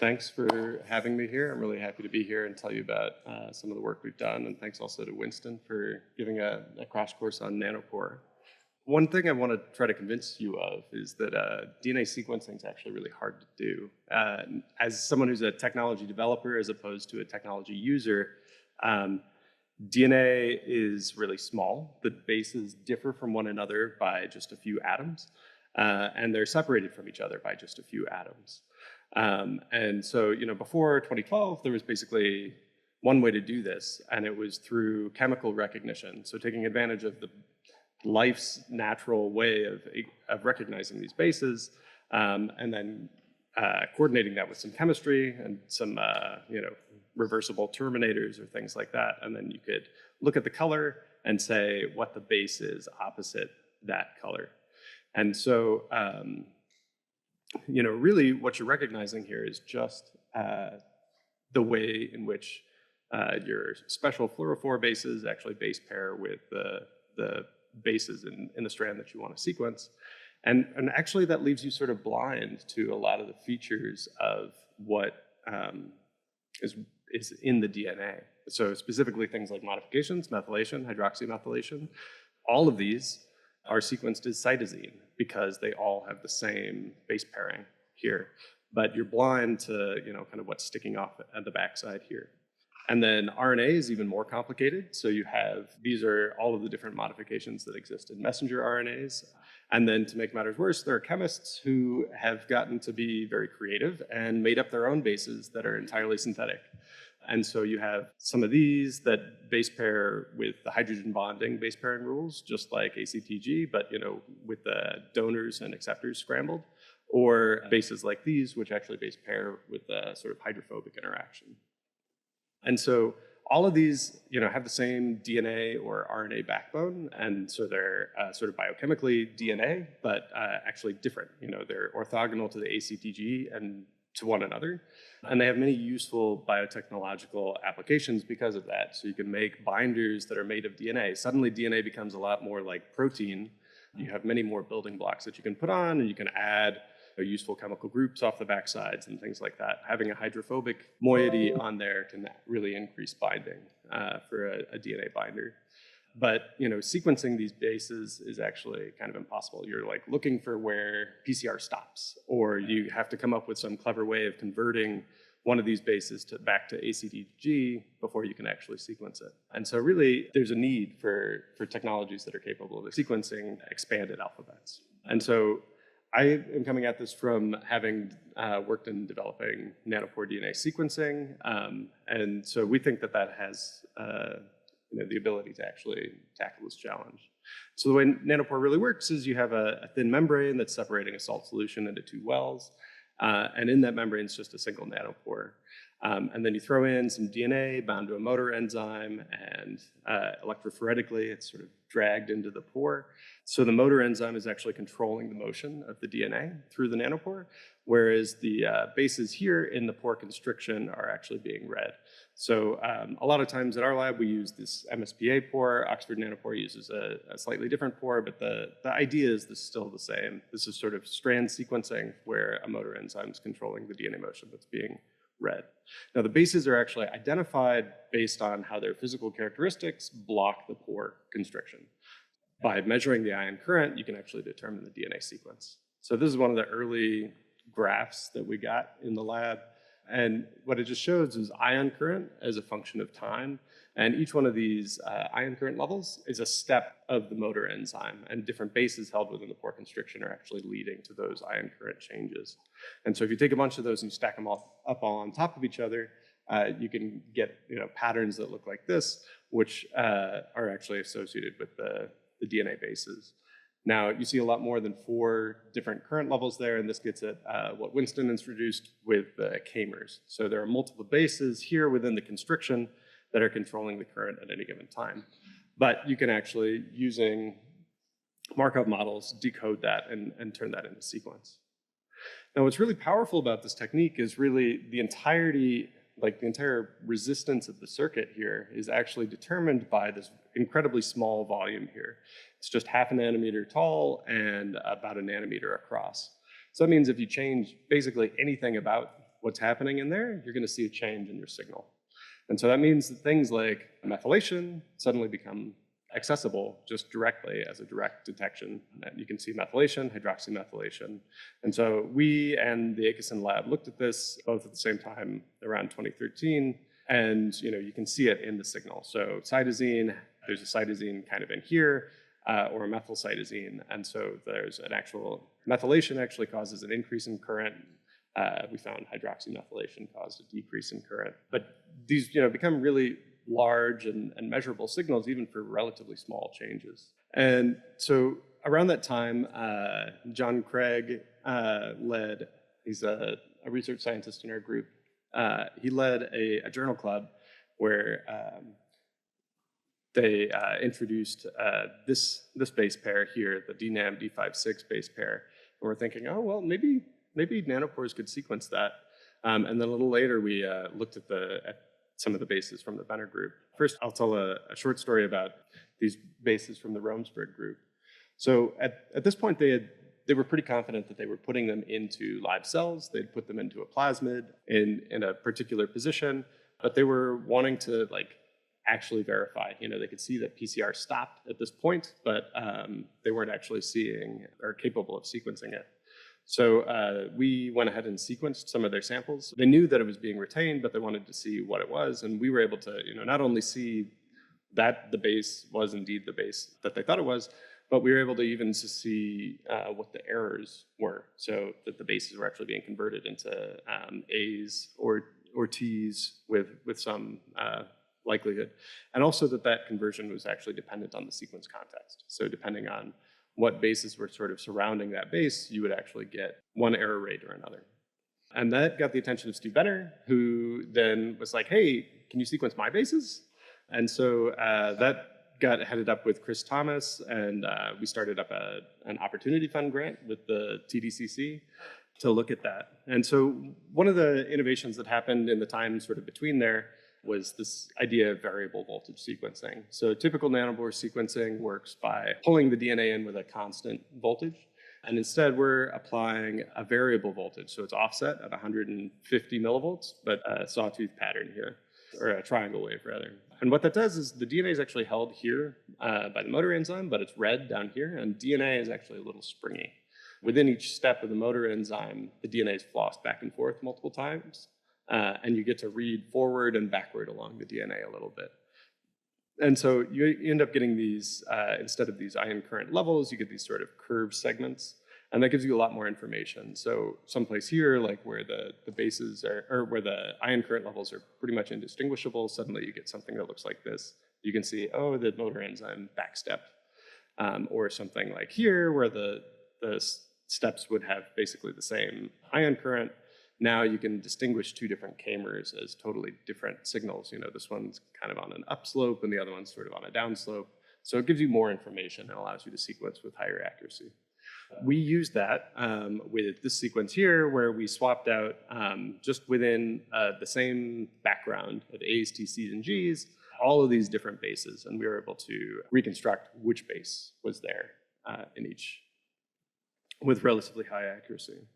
Thanks for having me here. I'm really happy to be here and tell you about some of the work we've done. And thanks also to Winston for giving a crash course on Nanopore. One thing I want to try to convince you of is that DNA sequencing is actually really hard to do. As someone who's a technology developer as opposed to a technology user, DNA is really small. The bases differ from one another by just a few atoms, and they're separated from each other by just a few atoms. And so, before 2012, there was basically one way to do this, and it was through chemical recognition. So taking advantage of the life's natural way of recognizing these bases, and then coordinating that with some chemistry and some, reversible terminators or things like that. And then you could look at the color and say what the base is opposite that color. And so, really what you're recognizing here is just the way in which your special fluorophore bases actually base pair with the bases in the strand that you want to sequence. And actually that leaves you sort of blind to a lot of the features of what is in the DNA. So specifically things like modifications, methylation, hydroxymethylation, all of these are sequenced as cytosine because they all have the same base pairing here. But you're blind to kind of what's sticking off at the backside here. And then RNA is even more complicated. So these are all of the different modifications that exist in messenger RNAs. And then to make matters worse, there are chemists who have gotten to be very creative and made up their own bases that are entirely synthetic. And so you have some of these that base pair with the hydrogen bonding base pairing rules, just like ACTG, but with the donors and acceptors scrambled, or bases like these, which actually base pair with a sort of hydrophobic interaction. And so all of these, have the same DNA or RNA backbone, and so they're sort of biochemically DNA, but actually different. They're orthogonal to the ACTG and to one another, and they have many useful biotechnological applications because of that. So you can make binders that are made of DNA. Suddenly DNA becomes a lot more like protein. You have many more building blocks that you can put on, and you can add useful chemical groups off the backsides and things like that. Having a hydrophobic moiety on there can really increase binding for a DNA binder. But sequencing these bases is actually kind of impossible. You're like looking for where PCR stops, or you have to come up with some clever way of converting one of these bases back to ACTG before you can actually sequence it. And so really there's a need for technologies that are capable of sequencing expanded alphabets. And so I am coming at this from having worked in developing nanopore DNA sequencing. And so we think that has the ability to actually tackle this challenge. So the way nanopore really works is you have a thin membrane that's separating a salt solution into two wells. And in that membrane is just a single nanopore. And then you throw in some DNA bound to a motor enzyme, and electrophoretically it's sort of dragged into the pore. So the motor enzyme is actually controlling the motion of the DNA through the nanopore, whereas the bases here in the pore constriction are actually being read. So a lot of times at our lab we use this MSPA pore. Oxford Nanopore uses a slightly different pore, but the idea is still the same. This is sort of strand sequencing where a motor enzyme is controlling the DNA motion that's being read. Now the bases are actually identified based on how their physical characteristics block the pore constriction. By measuring the ion current, you can actually determine the DNA sequence. So this is one of the early graphs that we got in the lab. And what it just shows is ion current as a function of time. And each one of these ion current levels is a step of the motor enzyme, and different bases held within the pore constriction are actually leading to those ion current changes. And so if you take a bunch of those and you stack them all up on top of each other, you can get patterns that look like this, which are actually associated with the DNA bases. Now, you see a lot more than 4 different current levels there, and this gets at what Winston introduced with the k-mers. So there are multiple bases here within the constriction that are controlling the current at any given time. But you can actually, using Markov models, decode that and turn that into sequence. Now, what's really powerful about this technique is really the entirety, like the entire resistance of the circuit here is actually determined by this incredibly small volume here. It's just 0.5 nanometer tall and about 1 nanometer across. So that means if you change basically anything about what's happening in there, you're going to see a change in your signal. And so that means that things like methylation suddenly become accessible just directly as a direct detection. And you can see methylation, hydroxymethylation. And so we and the Akeson lab looked at this both at the same time around 2013, and you can see it in the signal. So cytosine, there's a cytosine kind of in here, or a methyl cytosine. And so there's an actual methylation actually causes an increase in current. We found hydroxymethylation caused a decrease in current. But these become really large and measurable signals even for relatively small changes. And so around that time, John Craig led, he's a research scientist in our group, he led a journal club where they introduced this base pair here, the DNAM D56 base pair. And we're thinking, oh, well, maybe nanopores could sequence that. And then a little later, we looked at some of the bases from the Benner group. First, I'll tell a short story about these bases from the Romsburg group. So at this point, they were pretty confident that they were putting them into live cells. They'd put them into a plasmid in a particular position, but they were wanting to actually verify. They could see that PCR stopped at this point, but they weren't actually seeing or capable of sequencing it. So we went ahead and sequenced some of their samples. They knew that it was being retained, but they wanted to see what it was. And we were able to not only see that the base was indeed the base that they thought it was, but we were able to even see what the errors were. So that the bases were actually being converted into A's or T's with some likelihood. And also that conversion was actually dependent on the sequence context. So depending on what bases were sort of surrounding that base, you would actually get one error rate or another. And that got the attention of Steve Benner, who then was like, hey, can you sequence my bases? And so that got headed up with Chris Thomas, and we started up an Opportunity Fund grant with the TDCC to look at that. And so one of the innovations that happened in the time sort of between there was this idea of variable voltage sequencing. So typical nanopore sequencing works by pulling the DNA in with a constant voltage. And instead, we're applying a variable voltage. So it's offset at 150 millivolts, but a sawtooth pattern here, or a triangle wave rather. And what that does is the DNA is actually held here by the motor enzyme, but it's read down here, and DNA is actually a little springy. Within each step of the motor enzyme, the DNA is flossed back and forth multiple times. And you get to read forward and backward along the DNA a little bit. And so you end up getting these, instead of these ion current levels, you get these sort of curved segments, and that gives you a lot more information. So someplace here, like where the bases are, or where the ion current levels are pretty much indistinguishable, suddenly you get something that looks like this. You can see, oh, the motor enzyme backstepped. Or something like here, where the steps would have basically the same ion current. Now you can distinguish two different k-mers as totally different signals. This one's kind of on an upslope and the other one's sort of on a downslope. So it gives you more information and allows you to sequence with higher accuracy. We used that with this sequence here, where we swapped out just within the same background of A's, T's, C's, and G's, all of these different bases, and we were able to reconstruct which base was there in each with relatively high accuracy.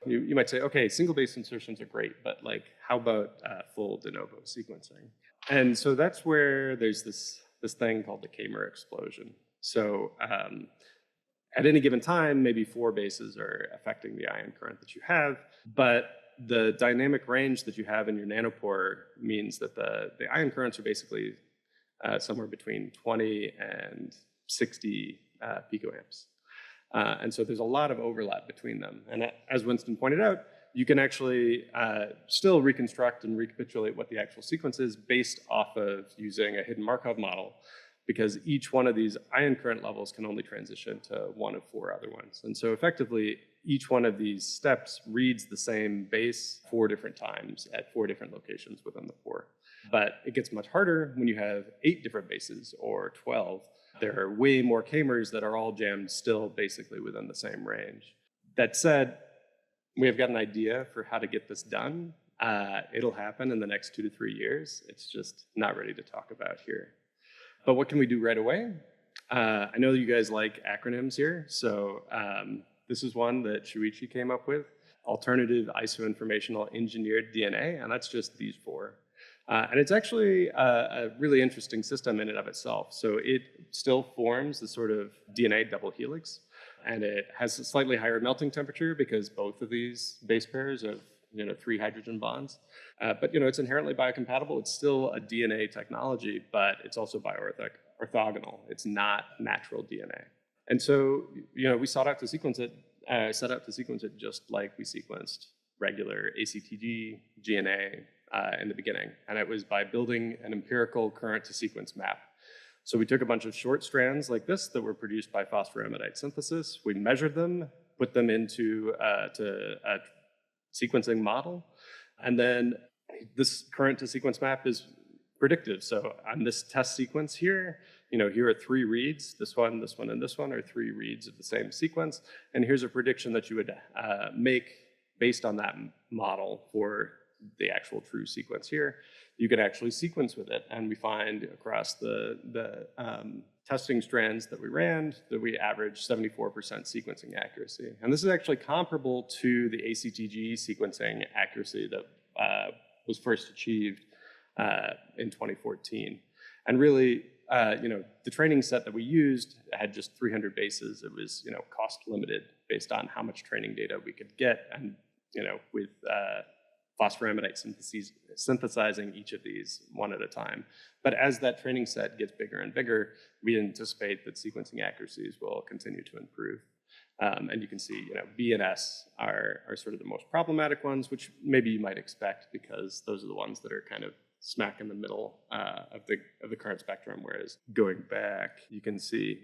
You might say, okay, single base insertions are great, but how about full de novo sequencing? And so that's where there's this thing called the k-mer explosion. So at any given time, maybe 4 bases are affecting the ion current that you have, but the dynamic range that you have in your nanopore means that the ion currents are basically somewhere between 20 and 60 picoamps. And so there's a lot of overlap between them. And as Winston pointed out, you can actually still reconstruct and recapitulate what the actual sequence is based off of using a hidden Markov model, because each one of these ion current levels can only transition to one of 4 other ones. And so effectively, each one of these steps reads the same base 4 different times at 4 different locations within the pore. But it gets much harder when you have 8 different bases or 12. There are way more k-mers that are all jammed still basically within the same range. That said, we have got an idea for how to get this done. It'll happen in the next 2 to 3 years. It's just not ready to talk about here. But what can we do right away? I know you guys like acronyms here, so this is one that Shuichi came up with. alternative isoinformational engineered DNA, and that's just these four. And it's actually a really interesting system in and of itself. So it still forms the sort of DNA double helix, and it has a slightly higher melting temperature because both of these base pairs have 3 hydrogen bonds. But it's inherently biocompatible. It's still a DNA technology, but it's also bioorthogonal. It's not natural DNA. And so we set out to sequence it just like we sequenced regular ACTG, GNA in the beginning. And it was by building an empirical current to sequence map. So we took a bunch of short strands like this that were produced by phosphoramidite synthesis. We measured them, put them into a sequencing model, and then this current to sequence map is predictive. So on this test sequence here, here are 3 reads, this one, and this one are 3 reads of the same sequence, and here's a prediction that you would make based on that model for the actual true sequence here. You can actually sequence with it, and we find across the testing strands that we ran that we averaged 74% sequencing accuracy. And this is actually comparable to the ACTG sequencing accuracy that was first achieved in 2014. And really, the training set that we used had just 300 bases. It was, cost limited based on how much training data we could get, and with phosphoramidite synthesizing each of these one at a time. But as that training set gets bigger and bigger, we anticipate that sequencing accuracies will continue to improve. And you can see, B and S are sort of the most problematic ones, which maybe you might expect because those are the ones that are kind of smack in the middle of the current spectrum. Whereas going back, you can see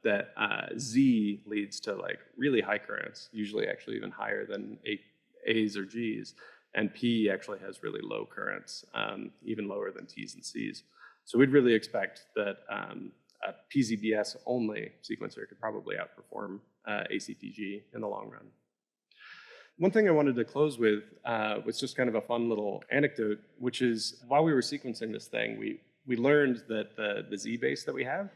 that Z leads to like really high currents, usually actually even higher than A's or G's. And P actually has really low currents, even lower than T's and C's. So we'd really expect that a PZBS only sequencer could probably outperform ACTG in the long run. One thing I wanted to close with was just kind of a fun little anecdote, which is while we were sequencing this thing, we learned that the Z base that we have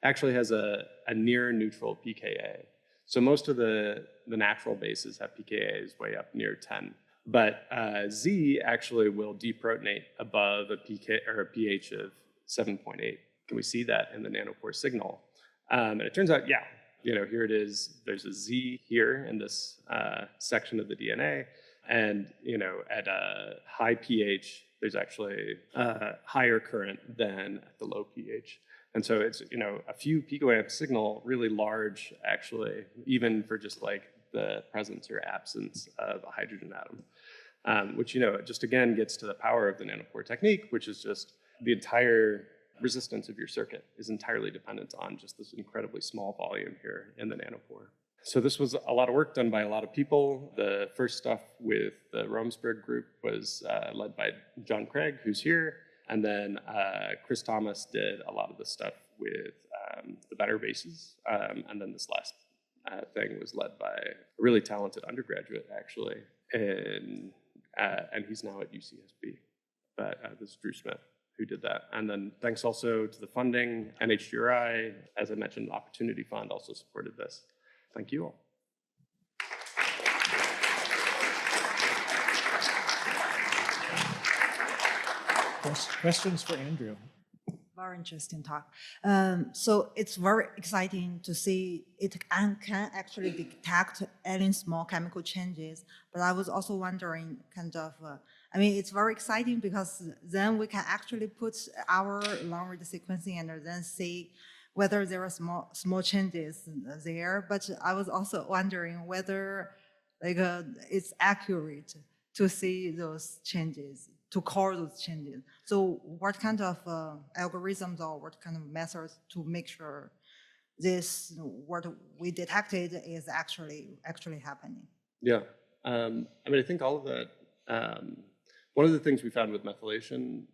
actually has a near neutral pKa. So most of the natural bases have pKa's way up near 10. But Z actually will deprotonate above a pH of 7.8. Can we see that in the Nanopore signal? And it turns out, yeah, here it is. There's a Z here in this section of the DNA. And, at a high pH, there's actually a higher current than at the low pH. And so it's, a few picoamp signal, really large, actually, even for just like the presence or absence of a hydrogen atom, which, just again gets to the power of the nanopore technique, which is just the entire resistance of your circuit is entirely dependent on just this incredibly small volume here in the nanopore. So this was a lot of work done by a lot of people. The first stuff with the Romsberg group was led by John Craig, who's here. And then Chris Thomas did a lot of the stuff with the better bases. And then this last thing was led by a really talented undergraduate, actually. And he's now at UCSB. But this is Drew Smith who did that. And then thanks also to the funding. NHGRI, as I mentioned, Opportunity Fund also supported this. Thank you all. Questions for Andrew? Very interesting talk. So it's very exciting to see it can actually detect any small chemical changes. But I was also wondering, it's very exciting because then we can actually put our long-read sequencing and then see whether there are small changes there. But I was also wondering whether it's accurate to see those changes, to call those changes. So what kind of algorithms or what kind of methods to make sure this, what we detected is actually happening? Yeah, I think all of that, one of the things we found with methylation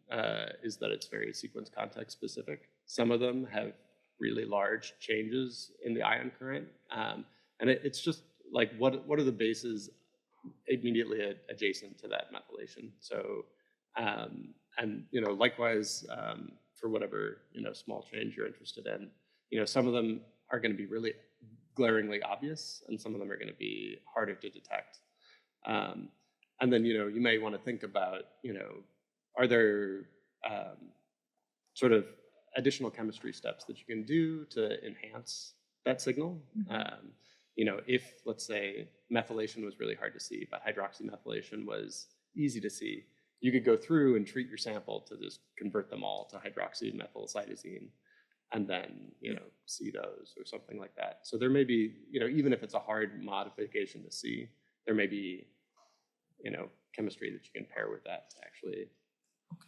is that it's very sequence context specific. Some of them have really large changes in the ion current. And it's just like, what are the bases immediately adjacent to that methylation? So, and likewise, for whatever small change you're interested in, some of them are going to be really glaringly obvious, and some of them are going to be harder to detect. And then, you may want to think about, are there sort of additional chemistry steps that you can do to enhance that signal? If, let's say, methylation was really hard to see, but hydroxymethylation was easy to see, you could go through and treat your sample to just convert them all to hydroxymethylcytosine and then, see those or something like that. So there may be, even if it's a hard modification to see, there may be, chemistry that you can pair with that to actually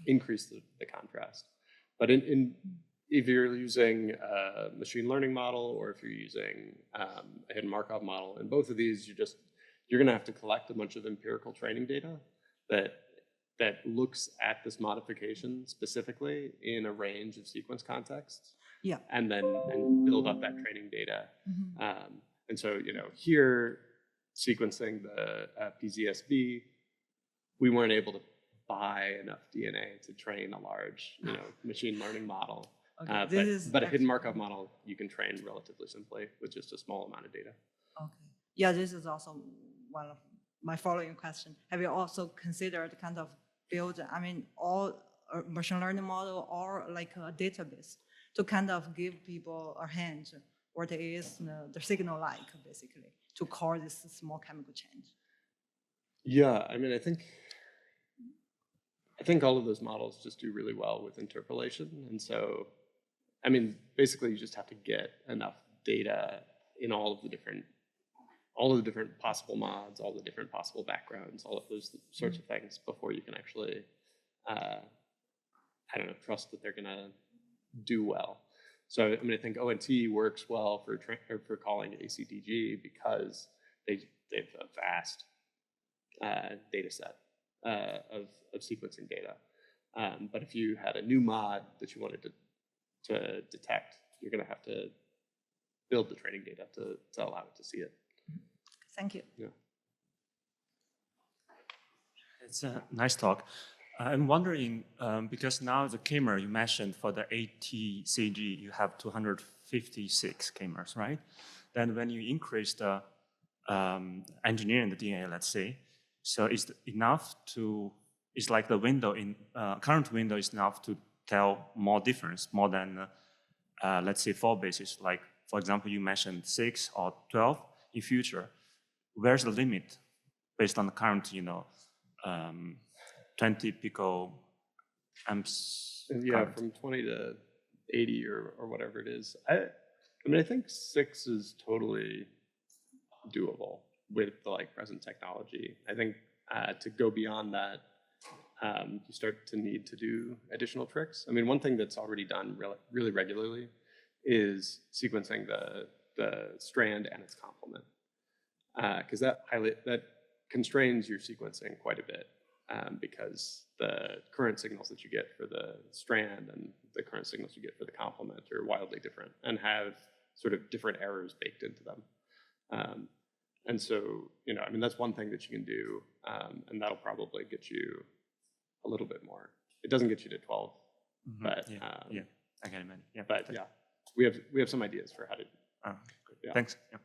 increase the contrast. But if you're using a machine learning model or if you're using a hidden Markov model, in both of these, you're going to have to collect a bunch of empirical training data that looks at this modification specifically in a range of sequence contexts. Yeah. And build up that training data. And so, here sequencing the PZSB, we weren't able to buy enough DNA to train a large, machine learning model. But a hidden Markov model you can train relatively simply with just a small amount of data. Okay. Yeah, this is also one of my following question. Have you also considered kind of build, all machine learning model or like a database to kind of give people a hint what is the signal like, basically, to cause this small chemical change? Yeah, I think all of those models just do really well with interpolation. And so, basically you just have to get enough data in all of the different possible mods, all the different possible backgrounds, all of those sorts of things before you can actually, trust that they're gonna do well. So I think ONT works well for calling ACDG because they've a vast data set of sequencing data. But if you had a new mod that you wanted to detect, you're going to have to build the training data to allow it to see it. Thank you. Yeah. It's a nice talk. I'm wondering, because now the k-mer you mentioned for the ACGT, you have 256 k-mers, right? Then when you increase the engineering the DNA, let's say, so it's enough to, it's like the window in, current window is enough to tell more difference, more than, let's say 4 bases. Like, for example, you mentioned 6 or 12 in future. Where's the limit based on the current, 20 pico amps? Yeah, current? From 20 to 80 or whatever it is. I think 6 is totally doable with the present technology. I think to go beyond that, you start to need to do additional tricks. One thing that's already done really regularly is sequencing the strand and its complement, because that constrains your sequencing quite a bit, because the current signals that you get for the strand and the current signals you get for the complement are wildly different and have sort of different errors baked into them. And so, that's one thing that you can do, and that'll probably get you a little bit more. It doesn't get you to 12, but I can imagine. Yeah, but yeah, we have some ideas for how to. Good. Yeah. Thanks. Yeah.